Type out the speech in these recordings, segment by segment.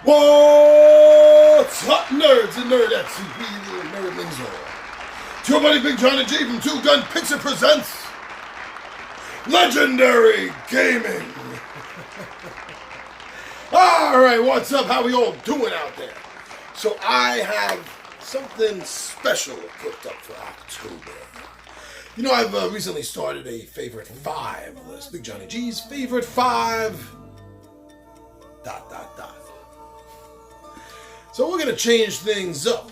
What's up, nerds and nerdettes and wee little nerdlings all? It's your buddy Big Johnny G from Two Gun Pixie presents Legendary Gaming. Alright, what's up? How we all doing out there? So I have something special cooked up for October. You know, I've recently started a favorite 5 list. Big Johnny G's favorite 5... ... So we're going to change things up.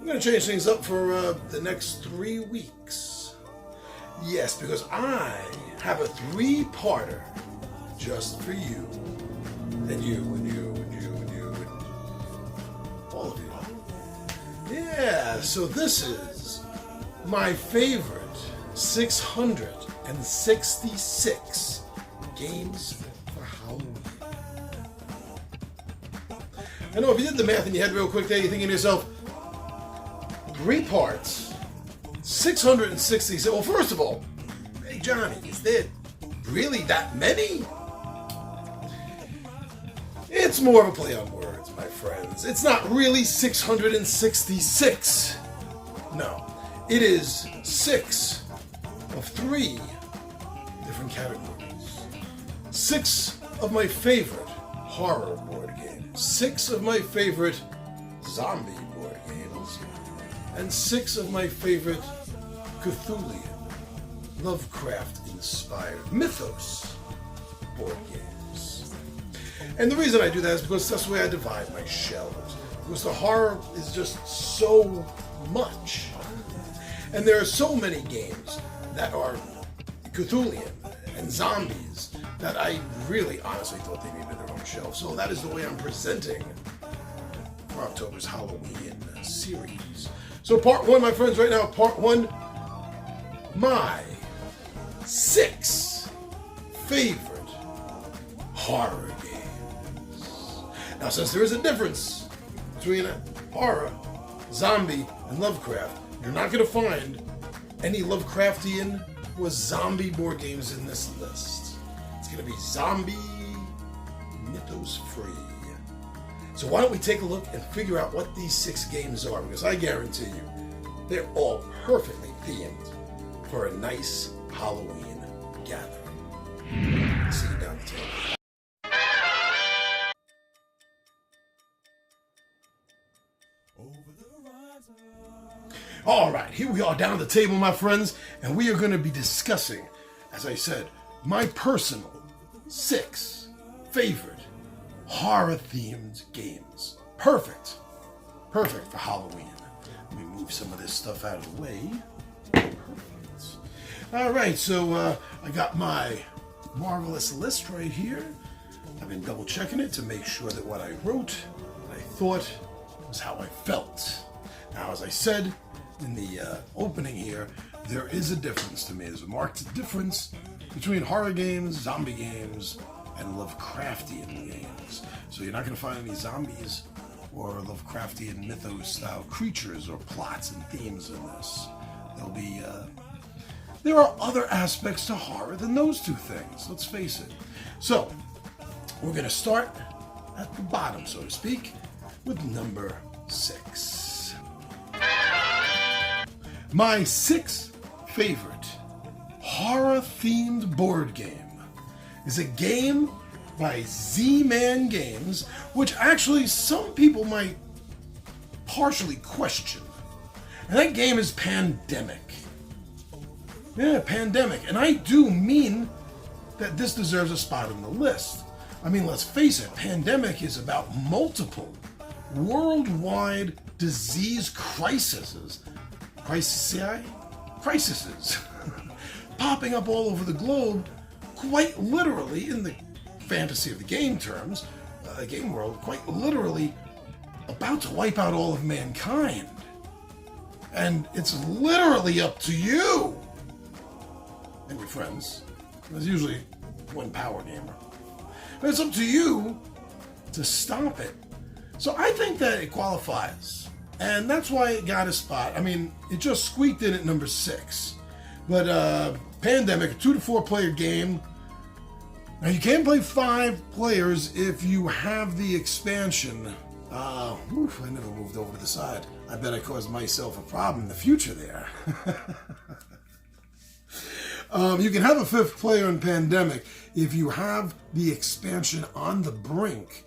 We're going to change things up for the next 3 weeks. Yes, because I have a 3-parter just for you. And you, and you, and you, and you, and all of you. Yeah, so this is my favorite 666 games for Halloween. I know if you did the math in your head real quick there, you're thinking to yourself, 3 parts, 660. Well, first of all, hey Johnny, is there really that many? It's more of a play on words, my friends. It's not really 666. No, it is 6 of 3 different categories. 6 of my favorite horror board games. 6 of my favorite zombie board games, and 6 of my favorite Cthulhian, Lovecraft-inspired mythos board games. And the reason I do that is because that's the way I divide my shelves. Because the horror is just so much. And there are so many games that are Cthulhian and zombies that I really honestly thought they needed their own shelf. So that is the way I'm presenting for October's Halloween series. So part 1, my friends, right now, part 1, my 6 favorite horror games. Now, since there is a difference between horror, zombie, and Lovecraft, you're not going to find any Lovecraftian or zombie board games in this list. It's going to be zombie mythos free. So why don't we take a look and figure out what these 6 games are, because I guarantee you they're all perfectly themed for a nice Halloween gathering. See you down the table. Alright, here we are down at the table, my friends, and we are going to be discussing, as I said, my personal 6 favorite horror-themed games. Perfect for Halloween. Let me move some of this stuff out of the way. Perfect. Alright, so I got my marvelous list right here. I've been double checking it to make sure that what I wrote, what I thought, was how I felt. Now, as I said in the opening here, there is a difference to me. There's a marked difference between horror games, zombie games, and Lovecraftian games. So you're not going to find any zombies or Lovecraftian mythos-style creatures or plots and themes in this. There'll be, there are other aspects to horror than those 2 things, let's face it. So, we're going to start at the bottom, so to speak, with number 6. My 6th favorite horror-themed board game is a game by Z-Man Games, which actually some people might partially question. And that game is Pandemic. Yeah, Pandemic. And I do mean that this deserves a spot on the list. I mean, let's face it, Pandemic is about multiple worldwide disease crises popping up all over the globe, quite literally, in the fantasy of the game terms, game world, quite literally about to wipe out all of mankind. And it's literally up to you and your friends. There's usually one power gamer. But it's up to you to stop it. So I think that it qualifies. And that's why it got a spot. I mean, it just squeaked in at number 6. But Pandemic, a 2 to 4 player game, Now you can play 5 players if you have the expansion. I never moved over to the side. I bet I caused myself a problem in the future there. You can have a 5th player in Pandemic if you have the expansion On the Brink.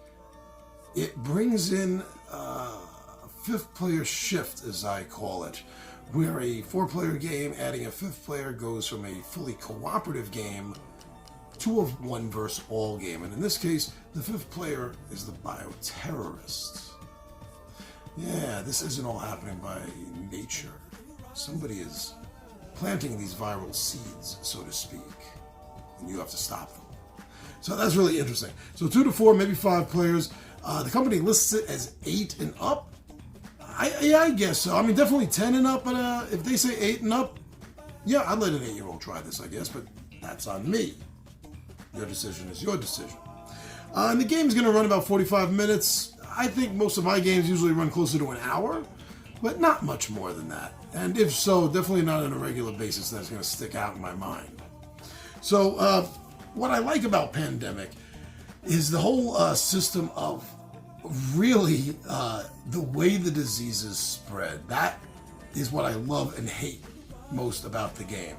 It brings in a 5th player shift, as I call it, where a 4-player game adding a 5th player goes from a fully cooperative game to a 1 versus all game. And in this case, the 5th player is the bioterrorist. Yeah, this isn't all happening by nature. Somebody is planting these viral seeds, so to speak, and you have to stop them. So that's really interesting. So 2 to 4, maybe 5 players. The company lists it as 8 and up. I guess so. I mean, definitely 10 and up, but if they say 8 and up, yeah, I'd let an 8-year-old try this, I guess, but that's on me. Your decision is your decision. And the game's going to run about 45 minutes. I think most of my games usually run closer to an hour, but not much more than that. And if so, definitely not on a regular basis that's going to stick out in my mind. So what I like about Pandemic is the whole system of really the way the diseases spread. That is what I love and hate most about the game.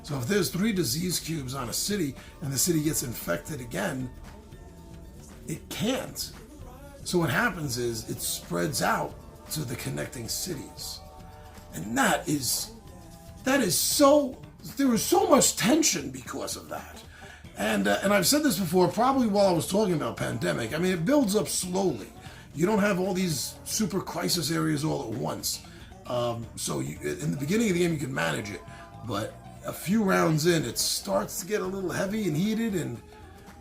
So if there's 3 disease cubes on a city and the city gets infected again, it can't. So what happens is it spreads out to the connecting cities. And that is so, there was so much tension because of that. And I've said this before, probably while I was talking about Pandemic. I mean, it builds up slowly. You don't have all these super crisis areas all at once. So in the beginning of the game, you can manage it. But a few rounds in, it starts to get a little heavy and heated. And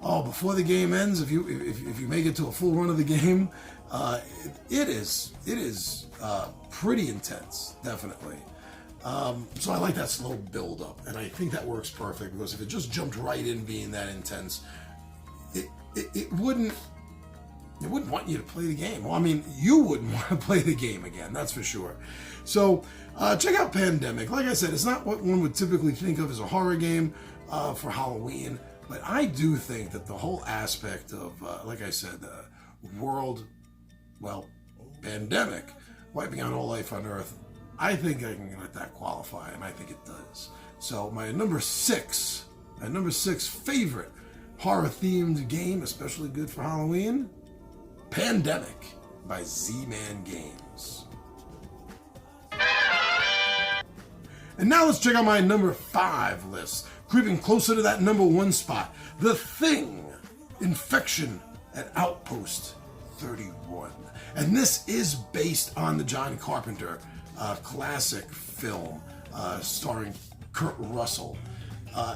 before the game ends, if you make it to a full run of the game, it is pretty intense, definitely. So I like that slow build up, and I think that works perfect, because if it just jumped right in being that intense, it wouldn't want you to play the game. Well, I mean, you wouldn't want to play the game again, that's for sure. So check out Pandemic. Like I said, it's not what one would typically think of as a horror game for Halloween, but I do think that the whole aspect of, like I said, pandemic, wiping out all life on Earth, I think I can let that qualify, and I think it does. So my number six favorite horror-themed game, especially good for Halloween, Pandemic by Z-Man Games. And now let's check out my number 5 list. Creeping closer to that number 1 spot, The Thing, Infection at Outpost 31. And this is based on the John Carpenter classic film starring Kurt Russell.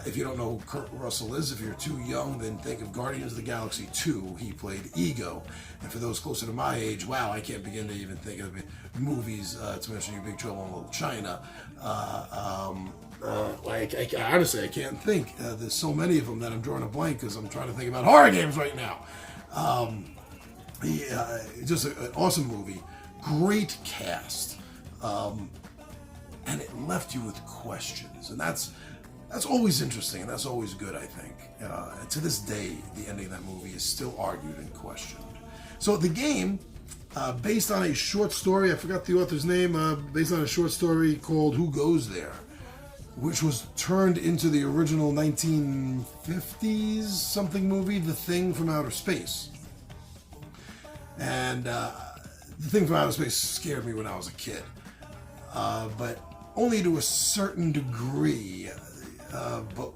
If you don't know who Kurt Russell is, if you're too young, then think of Guardians of the Galaxy 2. He played Ego. And for those closer to my age, wow, I can't begin to even think of movies, to mention You Big Trouble in Little China. Honestly, I can't think. There's so many of them that I'm drawing a blank because I'm trying to think about horror games right now. Just an awesome movie. Great cast. And it left you with questions. And that's always interesting, and that's always good, I think. And to this day, the ending of that movie is still argued and questioned. So the game, based on a short story, I forgot the author's name, based on a short story called Who Goes There?, which was turned into the original 1950s something movie, The Thing from Outer Space. And The Thing from Outer Space scared me when I was a kid. But only to a certain degree. But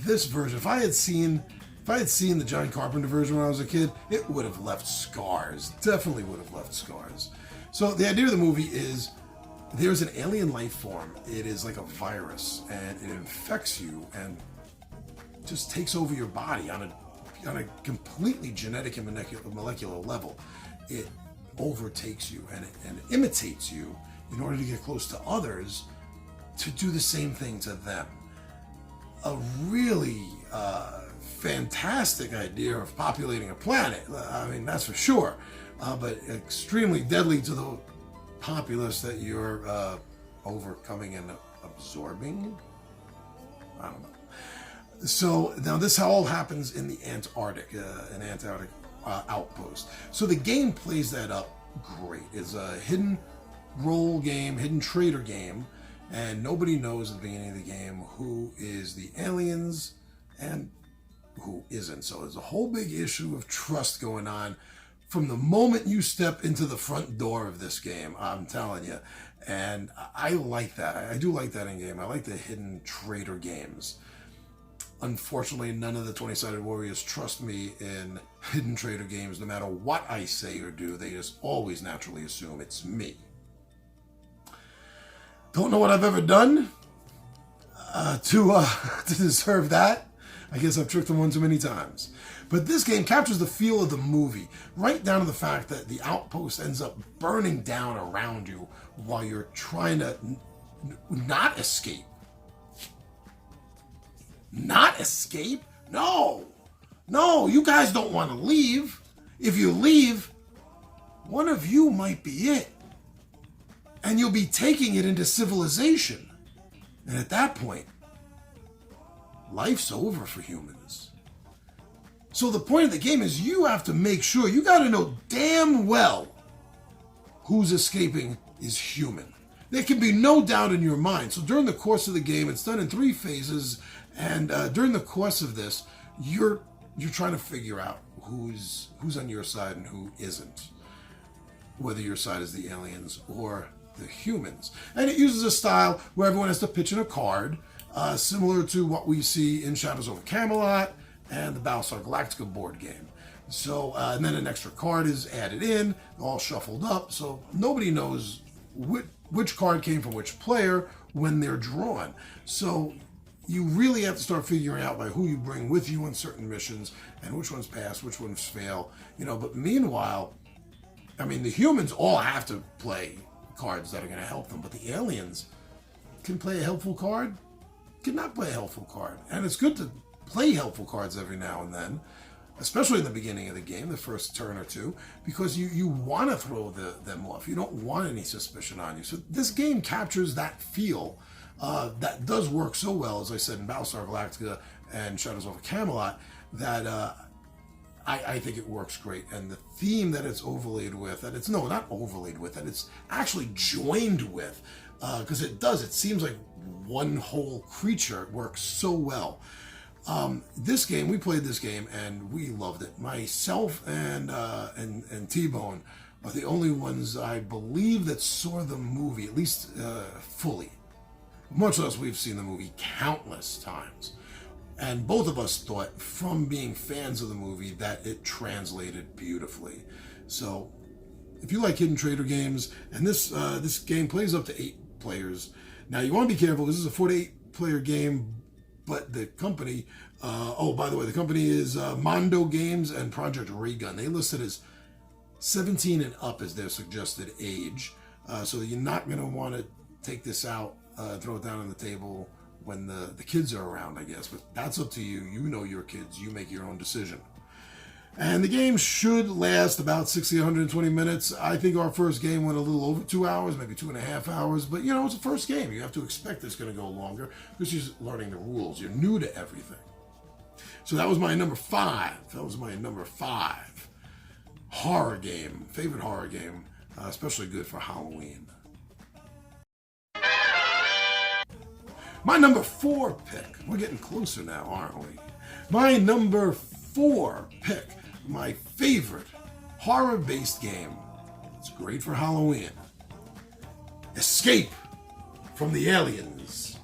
this version, if I had seen the John Carpenter version when I was a kid, it would have left scars. Definitely would have left scars. So the idea of the movie is there's an alien life form. It is like a virus, and it infects you and just takes over your body on a completely genetic and molecular level. It overtakes you and it imitates you in order to get close to others to do the same thing to them. A really fantastic idea of populating a planet. I mean, that's for sure. But extremely deadly to the populace that you're overcoming and absorbing. I don't know. So now this all happens in the Antarctic, an Antarctic outpost. So the game plays that up great. It's a hidden role game, hidden trader game, and nobody knows at the beginning of the game who is the aliens and who isn't. So there's a whole big issue of trust going on from the moment you step into the front door of this game, I'm telling you. And I like that. I do like that in game. I like the hidden trader games. Unfortunately, none of the 20-sided warriors trust me in hidden trader games. No matter what I say or do, they just always naturally assume it's me. Don't know what I've ever done to deserve that. I guess I've tricked them one too many times. But this game captures the feel of the movie, right down to the fact that the outpost ends up burning down around you while you're trying to not escape. Not escape? No, you guys don't want to leave. If you leave, one of you might be it. And you'll be taking it into civilization. And at that point, life's over for humans. So the point of the game is you have to make sure, you got to know damn well who's escaping is human. There can be no doubt in your mind. So during the course of the game, it's done in 3 phases, and during the course of this, you're trying to figure out who's on your side and who isn't. Whether your side is the aliens or the humans. And it uses a style where everyone has to pitch in a card, similar to what we see in Shadows over Camelot and the Battlestar Galactica board game. So, and then an extra card is added in, all shuffled up, so nobody knows which card came from which player when they're drawn. So you really have to start figuring out by who you bring with you on certain missions and which ones pass, which ones fail. But meanwhile, I mean, the humans all have to play cards that are going to help them, but the aliens can play a helpful card, cannot play a helpful card. And it's good to play helpful cards every now and then, especially in the beginning of the game, the first turn or two, because you want to throw them off. You don't want any suspicion on you. So this game captures that feel that does work so well, as I said, in Battlestar Galactica and Shadows over Camelot, that I think it works great. And the theme that it's overlaid with, and it's, no, not overlaid with, and it's actually joined with, because it seems like one whole creature. It works so well. This game, we played this game and we loved it. Myself and T-Bone are the only ones, I believe, that saw the movie, at least fully. Much less we've seen the movie countless times. And both of us thought, from being fans of the movie, that it translated beautifully. So, if you like hidden trader games, and this game plays up to 8 players. Now, you want to be careful. This is a 4 to 8 player game, but the company, by the way, the company is Mondo Games and Project Raygun. They listed as 17 and up as their suggested age. So you're not going to want to take this out, throw it down on the table when the kids are around, I guess. But that's up to you. You know your kids. You make your own decision. And the game should last about 60 to 120 minutes. I think our first game went a little over 2 hours, maybe 2.5 hours. But, it's a first game. You have to expect it's going to go longer because you're learning the rules. You're new to everything. So that was my number 5. Horror game. Favorite horror game. Especially good for Halloween. My number 4 pick. We're getting closer now, aren't we? My number 4 pick. My favorite horror-based game. It's great for Halloween. Escape from the aliens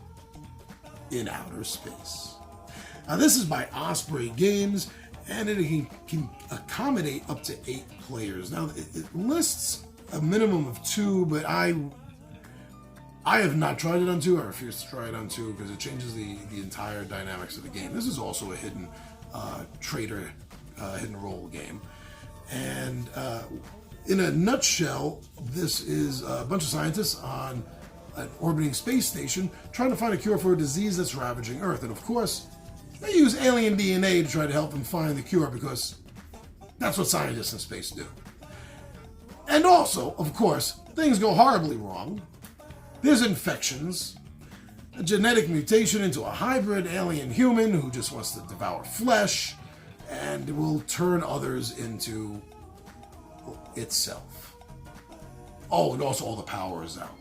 in outer space. Now, this is by Osprey Games, and it can accommodate up to 8 players. Now, it lists a minimum of 2, but I have not tried it on 2. I refuse to try it on 2 because it changes the entire dynamics of the game. This is also a hidden trader, hidden role game. And in a nutshell, this is a bunch of scientists on an orbiting space station trying to find a cure for a disease that's ravaging Earth. And of course, they use alien DNA to try to help them find the cure because that's what scientists in space do. And also, of course, things go horribly wrong. There's infections. a genetic mutation into a hybrid alien human who just wants to devour flesh and will turn others into itself. Oh, and also all the power is out.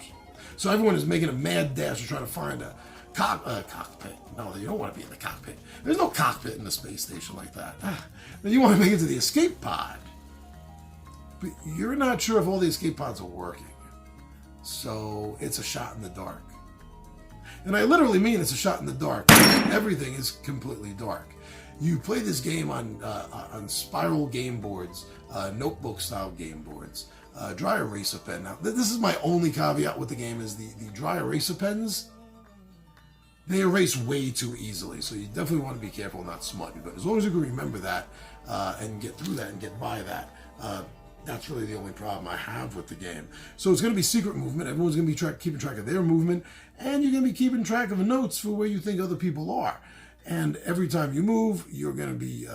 So everyone is making a mad dash to try to find a cockpit. No, you don't want to be in the cockpit. There's no cockpit in the space station like that. Then you want to make it to the escape pod. But you're not sure if all the escape pods are working. So it's a shot in the dark. And I literally mean it's a shot in the dark. Everything is completely dark. You play this game on spiral game boards, notebook-style game boards, dry eraser pen. Now, this is my only caveat with the game is the dry eraser pens. They erase way too easily, so you definitely want to be careful not smudging. But as long as you can remember that and get through that and get by that, that's really the only problem I have with the game. So it's going to be secret movement. Everyone's going to be keeping track of their movement, and you're going to be keeping track of notes for where you think other people are. And every time you move, you're going to be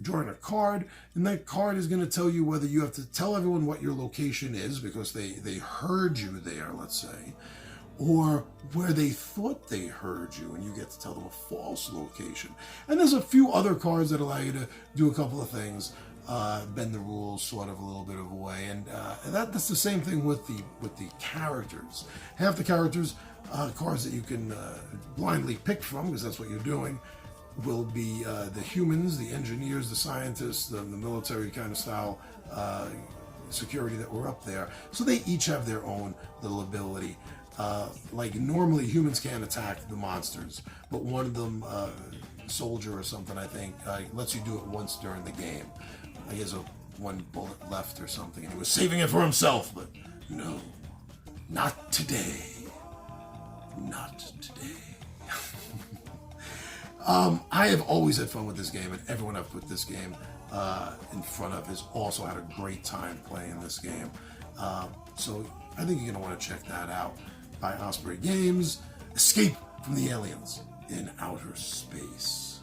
drawing a card, and that card is going to tell you whether you have to tell everyone what your location is because they heard you there, let's say, or where they thought they heard you, and you get to tell them a false location. And there's a few other cards that allow you to do a couple of things, bend the rules sort of a little bit of a way, and that's the same thing with the characters. Half the characters, cards that you can blindly pick from, because that's what you're doing, will be the humans, the engineers, the scientists, the military kind of style security that were up there. So they each have their own little ability. Like normally humans can't attack the monsters, but one of them, soldier or something, I think, lets you do it once during the game. He has one bullet left or something, and he was saving it for himself, but no, not today. Not today. I have always had fun with this game, and everyone I've put this game in front of has also had a great time playing this game. So I think you're going to want to check that out. By Osprey Games, Escape from the Aliens in Outer Space.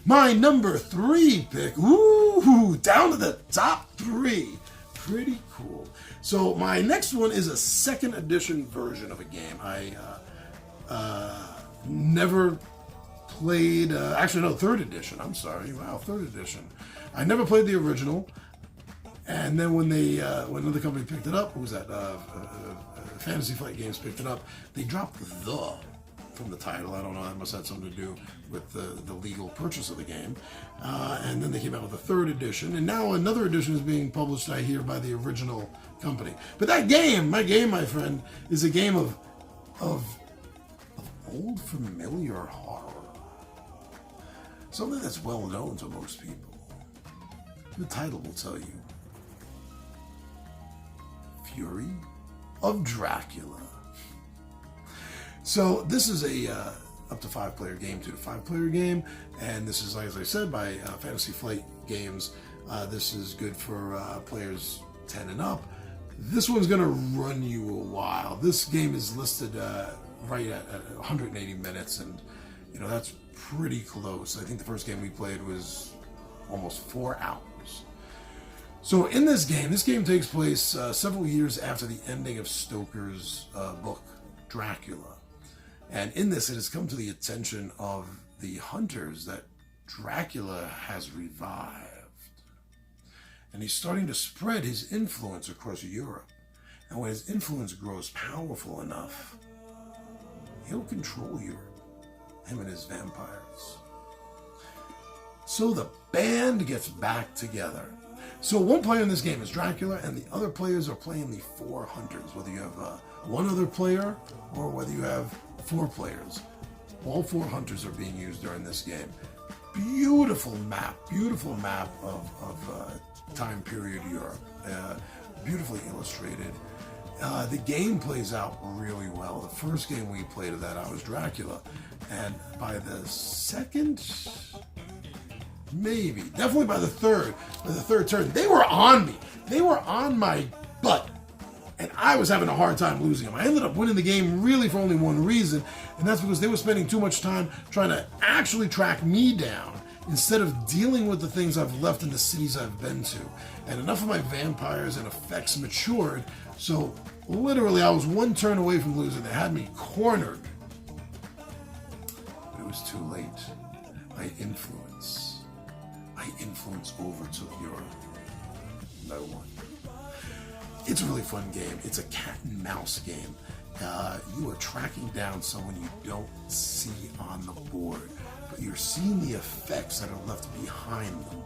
My number 3 pick, ooh, down to the top 3. Pretty cool. So my next one is a 2nd edition version of a game. I never played, actually no, 3rd edition, I'm sorry, wow, 3rd edition. I never played the original. And then when when another company picked it up, who was that? Fantasy Flight Games picked it up. They dropped the from the title. I don't know. That must have something to do with the legal purchase of the game. And then they came out with a 3rd edition, and now another edition is being published, I hear, by the original company. But that game, my friend, is a game of old familiar horror. Something that's well known to most people. The title will tell you. Fury of Dracula. So this is a up to 5-player game, 2 to 5-player game, and this is, as I said, by Fantasy Flight Games. This is good for players 10 and up. This one's going to run you a while. This game is listed right at 180 minutes, and you know that's pretty close. I think the first game we played was almost 4 hours. So in this game takes place several years after the ending of Stoker's book, Dracula. And in this, it has come to the attention of the hunters that Dracula has revived. And he's starting to spread his influence across Europe. And when his influence grows powerful enough, he'll control Europe, him and his vampires. So the band gets back together. So one player in this game is Dracula, and the other players are playing the 4 hunters, whether you have one other player or whether you have 4 players. All 4 hunters are being used during this game. Beautiful map of time period Europe. Beautifully illustrated. The game plays out really well. The first game we played of that, I was Dracula, and by the second... maybe, definitely by the third turn, they were on me. They were on my butt. And I was having a hard time losing them. I ended up winning the game really for only one reason, and that's because they were spending too much time trying to actually track me down instead of dealing with the things I've left in the cities I've been to. And enough of my vampires and effects matured, so Literally, I was one turn away from losing. They had me cornered. But it was too late. My influence overtook your no one. It's a really fun game. It's a cat and mouse game. You are tracking down someone you don't see on the board, but you're seeing the effects that are left behind them.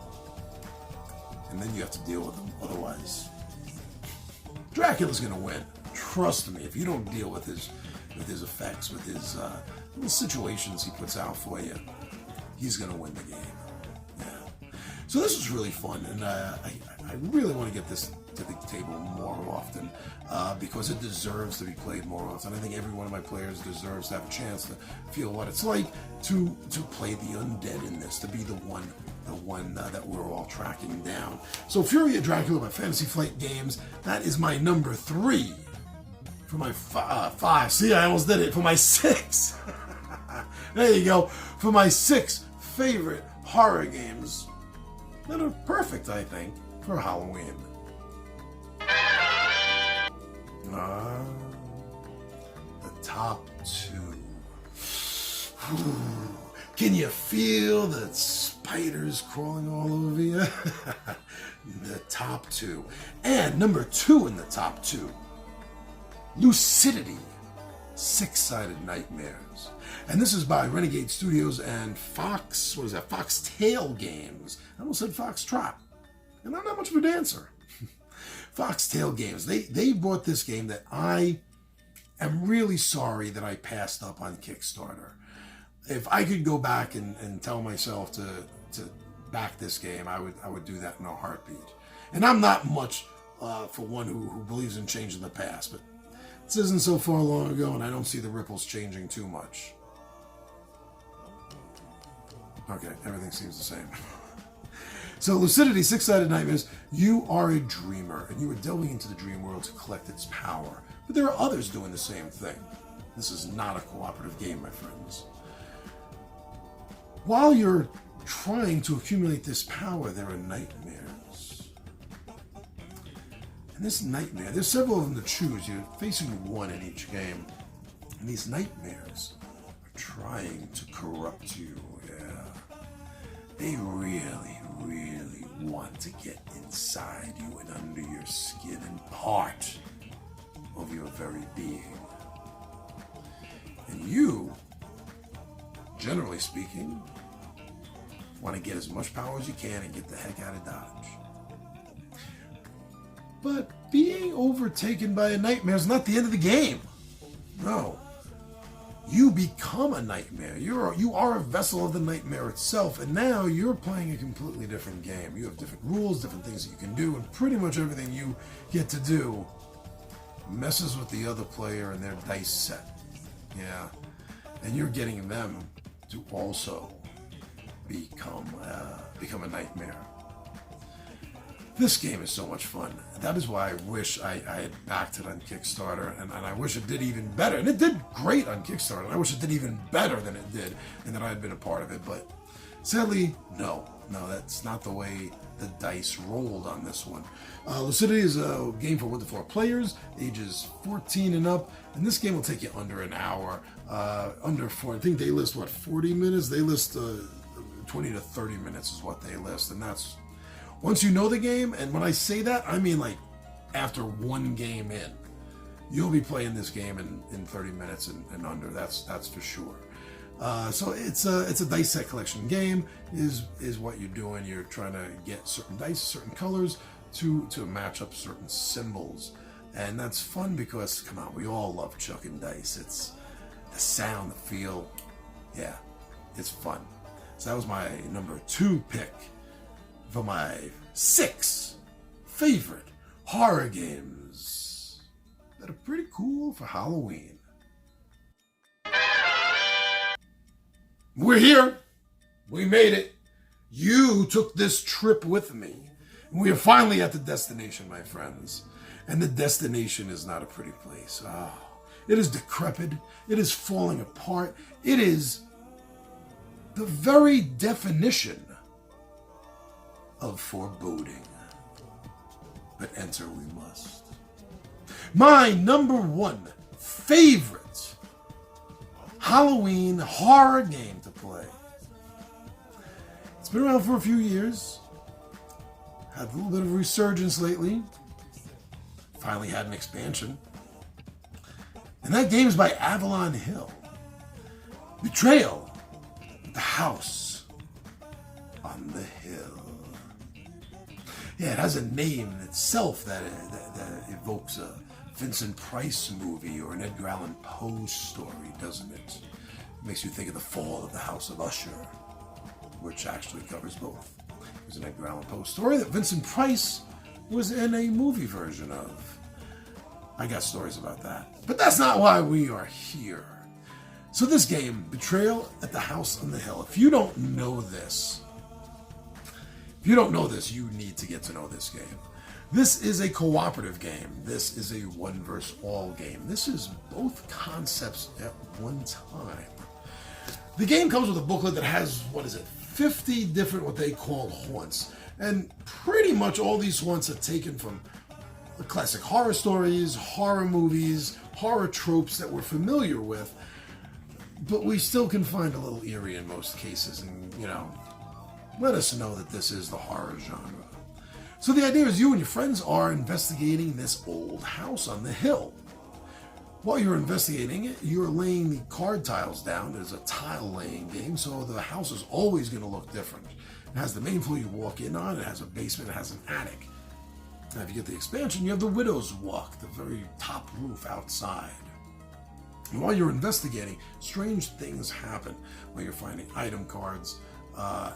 And then you have to deal with them. Otherwise, Dracula's going to win. Trust me. If you don't deal with his effects, with his little situations he puts out for you, he's going to win the game. Yeah. So this was really fun, and I really want to get this to the table more often because it deserves to be played more often. I think every one of my players deserves to have a chance to feel what it's like to play the undead in this, to be the one that we're all tracking down. So Fury of Dracula by Fantasy Flight Games, that is my number 3 for my 5. See, I almost did it. For my 6. There you go. For my 6 favorite horror games that are perfect, I think, for Halloween. The top 2. Can you feel the spiders crawling all over you? The top 2. And number 2 in the top 2. Lucidity. 6-Sided Nightmares. And this is by Renegade Studios and Foxtail Games. I almost said Foxtrot. And I'm not much of a dancer. Foxtail Games. They bought this game that I am really sorry that I passed up on Kickstarter. If I could go back and tell myself to back this game, I would do that in a heartbeat. And I'm not much for one who believes in changing the past, but this isn't so far long ago, and I don't see the ripples changing too much. Okay, everything seems the same. So Lucidity, 6-Sided Nightmares, you are a dreamer, and you are delving into the dream world to collect its power. But there are others doing the same thing. This is not a cooperative game, my friends. While you're trying to accumulate this power, there are nightmares. And this nightmare, there's several of them to choose. You're facing one in each game. And these nightmares are trying to corrupt you. Yeah. They really, really want to get inside you and under your skin and part of your very being. And you, generally speaking, want to get as much power as you can and get the heck out of Dodge. But being overtaken by a nightmare is not the end of the game. No. You become a nightmare. You are a vessel of the nightmare itself, and now you're playing a completely different game. You have different rules, different things that you can do, and pretty much everything you get to do messes with the other player and their dice set. Yeah. And you're getting them to also become a nightmare. This game is so much fun. That is why I wish I had backed it on Kickstarter, and I wish it did even better. And it did great on Kickstarter, and I wish it did even better than it did, and that I had been a part of it. But sadly, no, that's not the way the dice rolled on this one. Lucidity is a game for 1 to 4 players, ages 14 and up, and this game will take you under an hour. Under 4, I think they list, 40 minutes? They list 20 to 30 minutes is what they list, and that's once you know the game. And when I say that, I mean like after one game in, you'll be playing this game in 30 minutes and under. That's for sure. So it's a dice set collection game is what you're doing. You're trying to get certain dice, certain colors to match up certain symbols, and that's fun because come on, we all love chucking dice. It's the sound, the feel, yeah, it's fun. So that was my number 2 pick for my 6 favorite horror games that are pretty cool for Halloween. We're here. We made it. You took this trip with me. We are finally at the destination, my friends. And the destination is not a pretty place. Oh, it is decrepit. It is falling apart. It is the very definition of foreboding. But enter we must. My number one favorite Halloween horror game to play. It's been around for a few years. Had a little bit of a resurgence lately. Finally had an expansion. And that game is by Avalon Hill. Betrayal at the House on the Hill. Yeah, it has a name in itself that evokes a Vincent Price movie or an Edgar Allan Poe story, doesn't it? It makes you think of The Fall of the House of Usher, which actually covers both. It was an Edgar Allan Poe story that Vincent Price was in a movie version of. I got stories about that. But that's not why we are here. So this game, Betrayal at the House on the Hill, if you don't know this, you need to get to know this game. This is a cooperative game. This is a one versus all game. This is both concepts at one time. The game comes with a booklet that has, 50 different what they call haunts. And pretty much all these haunts are taken from the classic horror stories, horror movies, horror tropes that we're familiar with. But we still can find a little eerie in most cases and, let us know that this is the horror genre. So the idea is you and your friends are investigating this old house on the hill. While you're investigating it, you're laying the card tiles down. There's a tile laying game, so the house is always going to look different. It has the main floor you walk in on, it has a basement, it has an attic. Now if you get the expansion, you have the Widow's Walk, the very top roof outside. And while you're investigating, strange things happen while you're finding item cards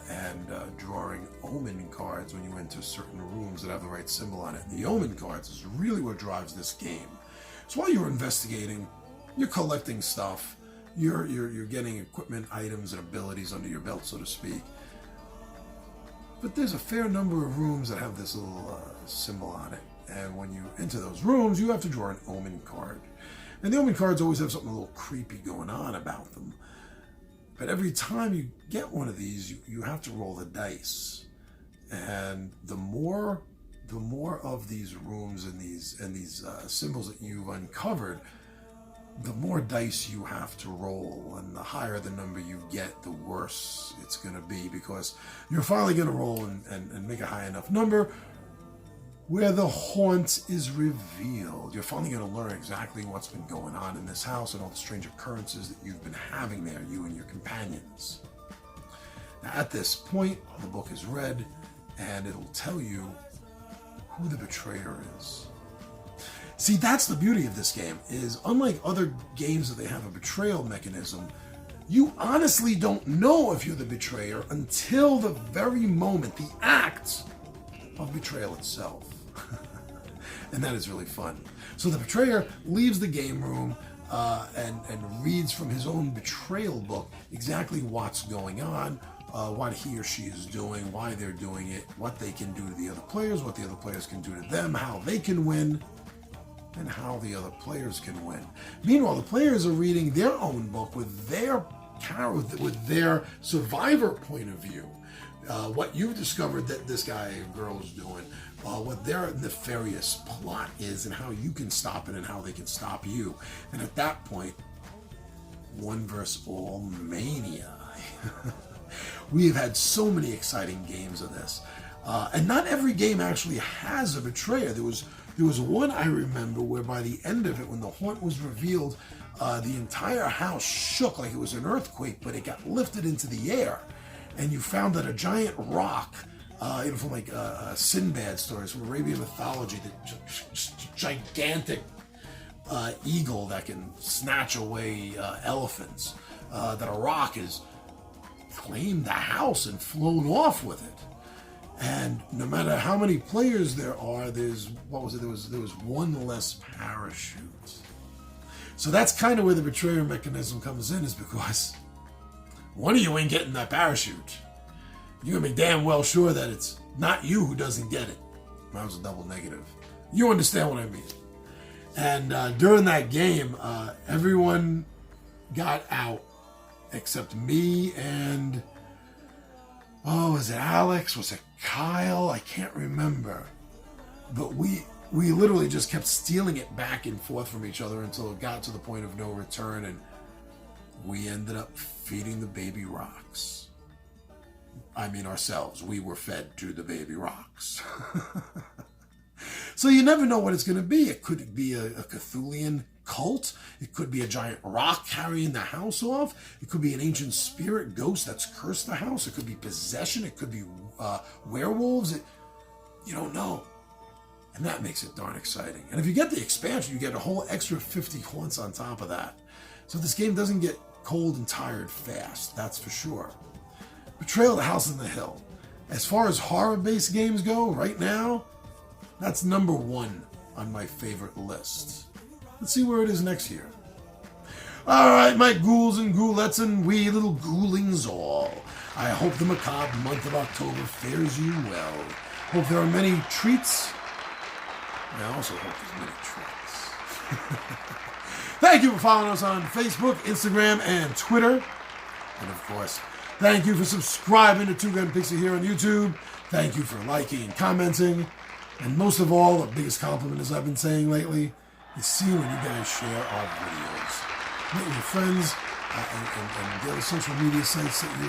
and drawing omen cards when you enter certain rooms that have the right symbol on it. The omen cards is really what drives this game. So while you're investigating, you're collecting stuff, you're getting equipment, items, and abilities under your belt, so to speak. But there's a fair number of rooms that have this little symbol on it. And when you enter those rooms, you have to draw an omen card. And the omen cards always have something a little creepy going on about them. But every time you get one of these, you have to roll the dice. And the more of these rooms and these symbols that you've uncovered, the more dice you have to roll. And the higher the number you get, the worse it's going to be. Because you're finally going to roll and make a high enough number where the haunt is revealed. You're finally going to learn exactly what's been going on in this house and all the strange occurrences that you've been having there, you and your companions. Now, at this point, the book is read, and it'll tell you who the betrayer is. See, that's the beauty of this game, is unlike other games that they have a betrayal mechanism, you honestly don't know if you're the betrayer until the very moment, the act of betrayal itself. And that is really fun. So the betrayer leaves the game room and reads from his own betrayal book exactly what's going on, what he or she is doing, why they're doing it, what they can do to the other players, what the other players can do to them, how they can win, and how the other players can win. Meanwhile, the players are reading their own book with their survivor point of view. What you've discovered that this guy or girl is doing, what their nefarious plot is, and how you can stop it and how they can stop you. And at that point, one versus all mania. We have had so many exciting games of this. And not every game actually has a betrayer. There was one I remember where by the end of it, when the haunt was revealed, the entire house shook like it was an earthquake, but it got lifted into the air. And you found that a giant rock, from like Sinbad stories from Arabian mythology, the gigantic eagle that can snatch away elephants, that a rock has claimed the house and flown off with it. And no matter how many players there are, there was one less parachute. So that's kind of where the betrayer mechanism comes in, is because one of you ain't getting that parachute. You're gonna be damn well sure that it's not you who doesn't get it. That was a double negative. You understand what I mean. And during that game, everyone got out except me and, was it Alex? Was it Kyle? I can't remember. But we we literally just kept stealing it back and forth from each other until it got to the point of no return, and we ended up feeding the baby rocks. I mean ourselves. We were fed to the baby rocks. So you never know what it's going to be. It could be a Cthulhian cult. It could be a giant rock carrying the house off. It could be an ancient spirit ghost that's cursed the house. It could be possession. It could be werewolves. You don't know. And that makes it darn exciting. And if you get the expansion, you get a whole extra 50 haunts on top of that. So this game doesn't get cold and tired fast, that's for sure. Betrayal of the House on the Hill. As far as horror-based games go, right now, that's number 1 on my favorite list. Let's see where it is next year. All right, my ghouls and ghoulettes and wee little ghoulings all. I hope the macabre month of October fares you well. Hope there are many treats. I also hope there's many tricks. Thank you for following us on Facebook, Instagram, and Twitter. And of course, thank you for subscribing to Two Gun Pixie here on YouTube. Thank you for liking and commenting. And most of all, the biggest compliment, as I've been saying lately, is see when you guys share our videos. Let your friends and the other social media sites that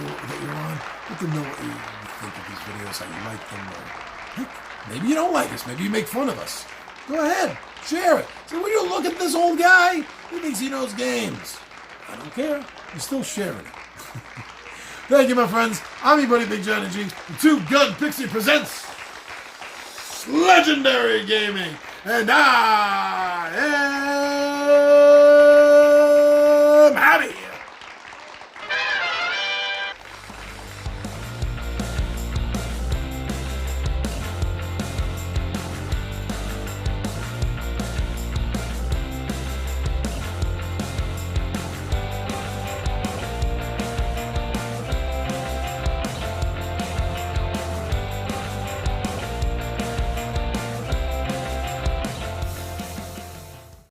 you're on, let them know what you think of these videos, how you like them. Or, heck, maybe you don't like us. Maybe you make fun of us. Go ahead. Share it. So when you look at this old guy, he thinks he knows games. I don't care. You're still sharing it. Thank you, my friends. I'm your buddy Big John G. Two Gun Pixie presents Legendary Gaming. And I am